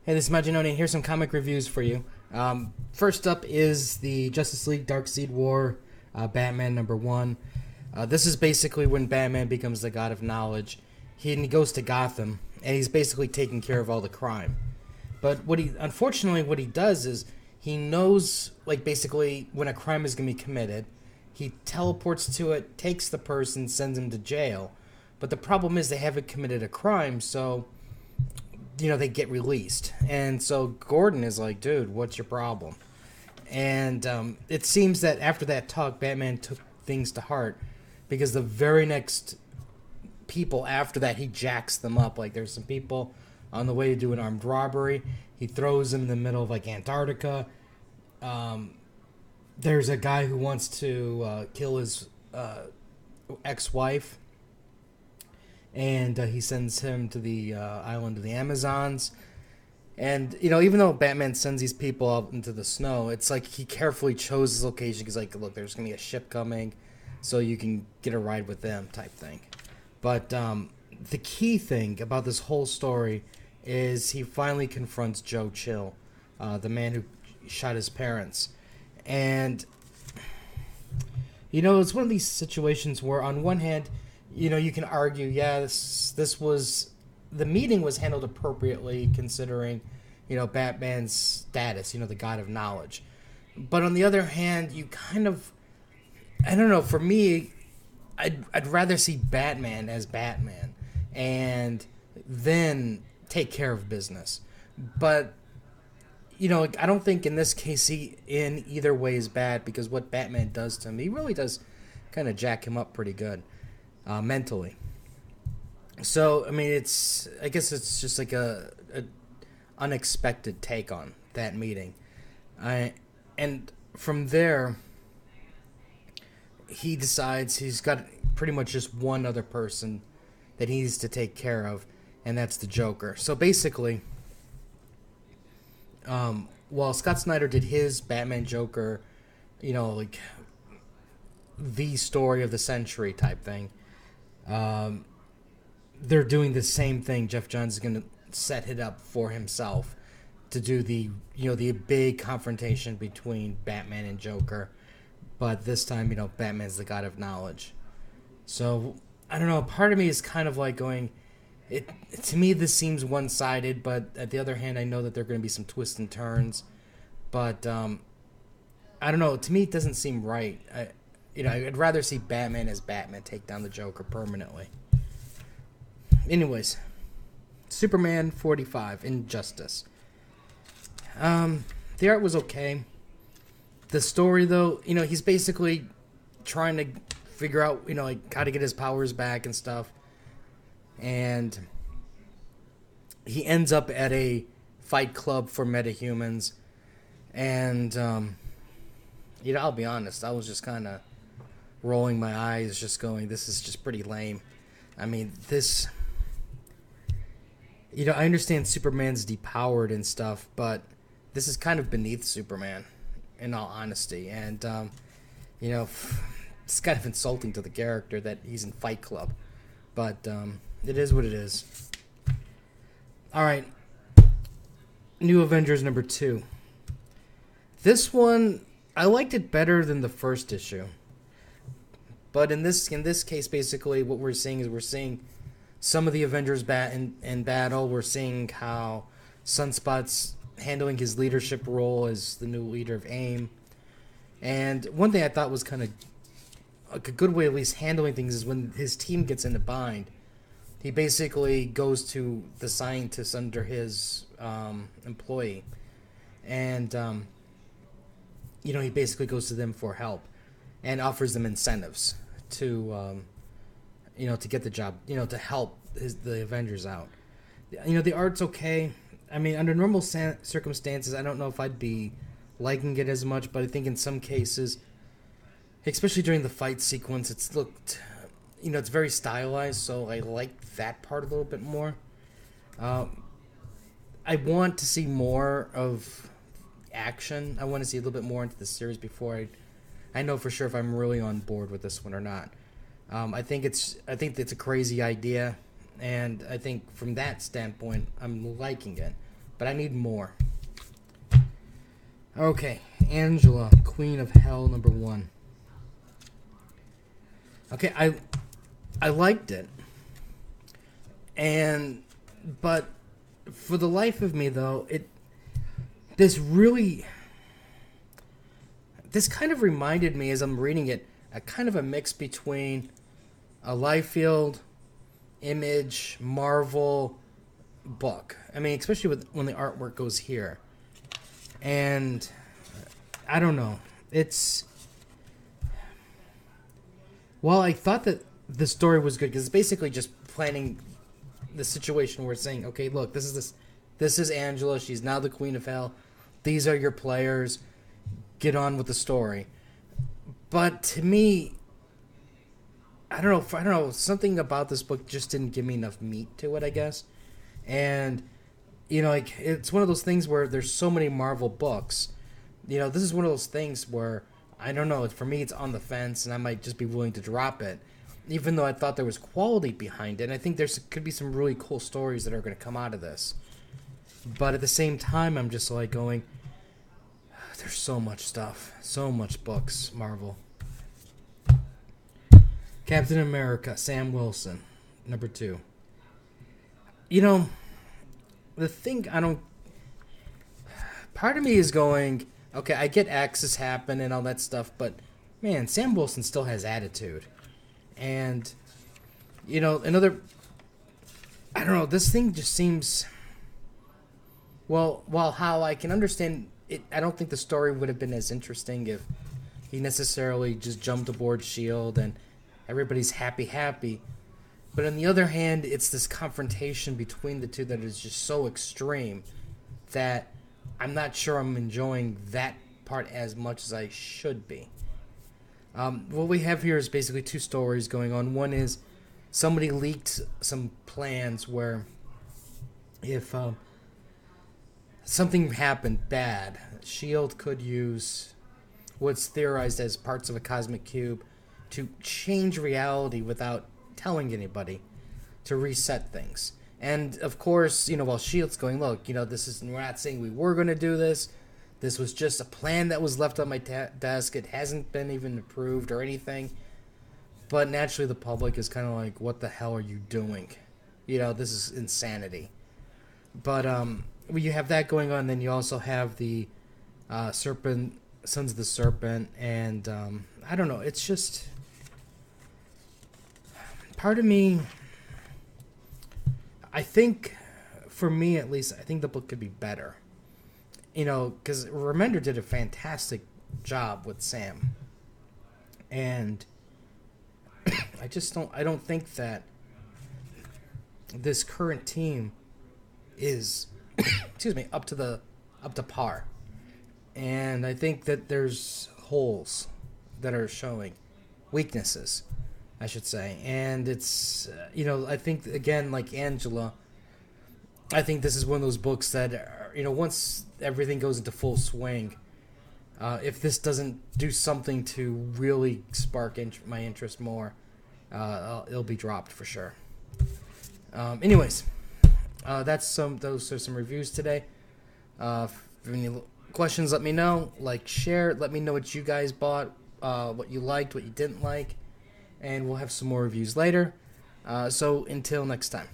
Hey, this is Majin, and here's some comic reviews for you. First up is the Justice League Darkseid War, Batman #1. This is basically when Batman becomes the God of Knowledge. He goes to Gotham, and he's basically taking care of all the crime. But unfortunately, what he does is he knows, like, basically when a crime is going to be committed. He teleports to it, takes the person, sends him to jail. But the problem is they haven't committed a crime, so they get released. And so Gordon is like, dude, what's your problem? And it seems that after that talk, Batman took things to heart, because the very next people after that, he jacks them up. Like, there's some people on the way to do an armed robbery. He throws them in the middle of, like, Antarctica. There's a guy who wants to kill his ex-wife, and he sends him to the island of the Amazons. And, even though Batman sends these people out into the snow, it's like he carefully chose his location. He's like, look, there's going to be a ship coming, so you can get a ride with them type thing. But the key thing about this whole story is he finally confronts Joe Chill, the man who shot his parents. And, it's one of these situations where on one hand, you can argue, yeah, this was, the meeting was handled appropriately considering, Batman's status, the God of Knowledge. But on the other hand, you kind of, I don't know, for me, I'd rather see Batman as Batman and then take care of business. But, I don't think in this case in either way is bad, because what Batman does to him, he really does kind of jack him up pretty good. Mentally. So, I mean, I guess it's just like a unexpected take on that meeting. And from there, he decides he's got pretty much just one other person that he needs to take care of, and that's the Joker. So basically, while Scott Snyder did his Batman Joker, like the story of the century type thing, they're doing the same thing. Jeff Johns is going to set it up for himself to do the big confrontation between Batman and Joker, but this time Batman's the God of Knowledge. So I don't know. Part of me is kind of like going, to me this seems one-sided, but at the other hand, I know that there are going to be some twists and turns. But I don't know. To me, it doesn't seem right. I'd rather see Batman as Batman take down the Joker permanently. Anyways, Superman 45, Injustice. The art was okay. The story, though, he's basically trying to figure out, like, how to get his powers back and stuff. And he ends up at a fight club for metahumans. And, I'll be honest, I was just kind of rolling my eyes, just going, this is just pretty lame. I mean, I understand Superman's depowered and stuff, but this is kind of beneath Superman, in all honesty. And, it's kind of insulting to the character that he's in Fight Club. But it is what it is. Alright. New Avengers #2. This one, I liked it better than the first issue. But in this case, basically, what we're seeing is some of the Avengers in battle. We're seeing how Sunspot's handling his leadership role as the new leader of AIM. And one thing I thought was kind of a good way of at least handling things is when his team gets in a bind, he basically goes to the scientists under his employee. And, he basically goes to them for help and offers them incentives to, to get the job, to help the Avengers out. The art's okay. I mean, under normal circumstances, I don't know if I'd be liking it as much, but I think in some cases, especially during the fight sequence, it's looked, it's very stylized, so I like that part a little bit more. I want to see more of action. I want to see a little bit more into the series before I know for sure if I'm really on board with this one or not. I think it's a crazy idea, and I think from that standpoint, I'm liking it. but I need more. Okay, Angela, Queen of Hell, number 1. Okay, I liked it. But for the life of me though, this kind of reminded me as I'm reading it, a kind of a mix between a Liefeld, Image, Marvel book. I mean, especially when the artwork goes here. And I don't know. Well, I thought that the story was good because it's basically just planning the situation where it's saying, okay, look, this is Angela. She's now the Queen of Hell. These are your players. Get on with the story. But to me, I don't know. Something about this book just didn't give me enough meat to it, I guess. And like it's one of those things where there's so many Marvel books. This is one of those things where I don't know. For me, it's on the fence, and I might just be willing to drop it, even though I thought there was quality behind it. And I think could be some really cool stories that are going to come out of this. But at the same time, I'm just like going, there's so much stuff, so much books, Marvel. Captain America, Sam Wilson, number 2. The thing part of me is going, okay, I get Axis happen and all that stuff, but man, Sam Wilson still has attitude. And, I don't know, this thing just seems, well, how I can understand it, I don't think the story would have been as interesting if he necessarily just jumped aboard S.H.I.E.L.D. and everybody's happy. But on the other hand, it's this confrontation between the two that is just so extreme that I'm not sure I'm enjoying that part as much as I should be. What we have here is basically 2 stories going on. One is somebody leaked some plans where if something happened bad, S.H.I.E.L.D. could use what's theorized as parts of a cosmic cube to change reality without telling anybody, to reset things. And of course, while S.H.I.E.L.D.'s going, look, we're not saying we were going to do this. This was just a plan that was left on my desk. It hasn't been even approved or anything. But naturally, the public is kind of like, what the hell are you doing? This is insanity. But you have that going on. Then you also have the Serpent, Sons of the Serpent. And I don't know. It's just, part of me, I think, for me at least, I think the book could be better. Because Remender did a fantastic job with Sam. And I don't think that this current team is, up to par. And I think that there's holes that are showing, weaknesses, I should say. And it's, I think, again, like Angela, I think this is one of those books that, once everything goes into full swing, if this doesn't do something to really spark my interest more, it'll be dropped for sure. Anyways, those are some reviews today. If you have any questions, let me know. Share. Let me know what you guys bought, what you liked, what you didn't like. And we'll have some more reviews later. So until next time.